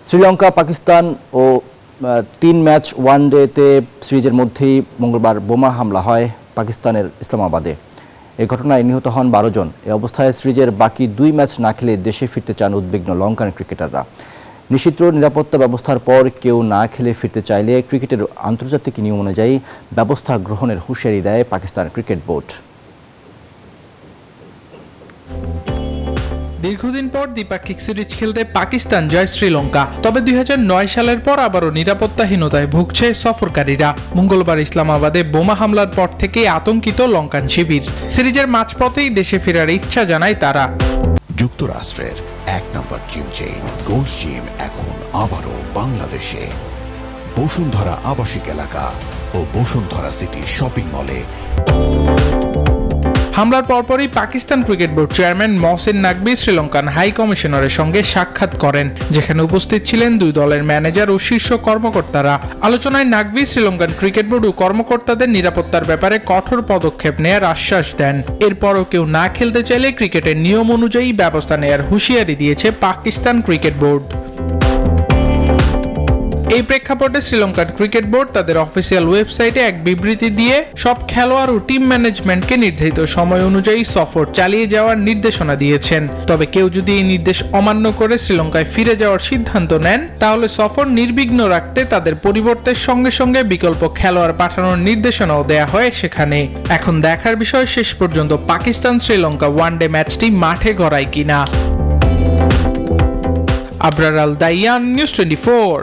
শ্রীলঙ্কা পাকিস্তান ও 3 match ওয়ানডেতে সিরিজের মধ্যেই মঙ্গলবার বোমা হামলা হয় পাকিস্তানের ইসলামাবাদে। এই ঘটনায় নিহত হন 12 জন। এই অবস্থায় সিরিজের বাকি 2 ম্যাচ না খেলে দেশে ফিরতে চান উদ্বিগ্ন লঙ্কান ক্রিকেটাররা। নিশ্চিত নিরাপত্তা ব্যবস্থার পর কেউ না খেলে ফিরতে চাইলে ক্রিকেটের আন্তর্জাতিক নিয়ম অনুযায়ী ব্যবস্থা গ্রহণের হুঁশিয়ারি দেয় পাকিস্তান ক্রিকেট বোর্ড। দীর্ঘদিন পর দ্বিপাক্ষিক সিরিজ খেলতে পাকিস্তান যায় শ্রীলঙ্কা। তবে 2009 সালের পর আবারও নিরাপত্তাহীনতায় ভুগছে সফরকারীরা। মঙ্গলবার ইসলামাবাদে বোমা হামলার পর থেকেই আতঙ্কিত লঙ্কান শিবির। সিরিজের মাঝপথেই দেশে ফেরার ইচ্ছা জানায় তারা। যুক্তরাষ্ট্রের 1 নম্বর জিম চেইন গোল্ড জিম এখন আবারও বাংলাদেশে। বসুন্ধরা আবাসিক এলাকা ও বসুন্ধরা সিটি শপিং মলে। হামলার পরপরই Pakistan cricket board chairman Mohsin Naqvi Sri Lankan high কমিশনারের সঙ্গে সাক্ষাৎ করেন, যেখানে উপস্থিত ছিলেন 2 দলের ম্যানেজার ও শীর্ষ কর্মকর্তারা। আলোচনায় নাকভি শ্রীলঙ্কান ক্রিকেট বোর্ড ও কর্মকর্তাদের নিরাপত্তার ব্যাপারে কঠোর পদক্ষেপ নেয়ার আশ্বাস দেন। এরপরও কেউ না খেলতে চাইলে ক্রিকেটের নিয়ম অনুযায়ী ব্যবস্থা নেয়ার হুঁশিয়ারি দিয়েছে পাকিস্তান ক্রিকেট বোর্ড। এই প্রেক্ষাপটে শ্রীলঙ্কান ক্রিকেট বোর্ড তাদের অফিসিয়াল ওয়েবসাইটে এক বিবৃতি দিয়ে সব খেলোয়াড় ও টিম ম্যানেজমেন্টকে নির্ধারিত সময় অনুযায়ী সফর চালিয়ে যাওয়ার নির্দেশনা দিয়েছেন। তবে কেউ যদি এই নির্দেশ অমান্য করে শ্রীলঙ্কায় ফিরে যাওয়ার সিদ্ধান্ত নেন, তাহলে সফর নির্বিঘ্ন রাখতে তাদের পরিবর্তের সঙ্গে সঙ্গে বিকল্প খেলোয়াড় পাঠানোর নির্দেশনাও দেয়া হয় সেখানে। এখন দেখার বিষয় শেষ পর্যন্ত পাকিস্তান শ্রীলঙ্কা ওয়ানডে ম্যাচটি মাঠে গড়ায় কিনা। আবরার আল দাইয়ান, নিউজ 24।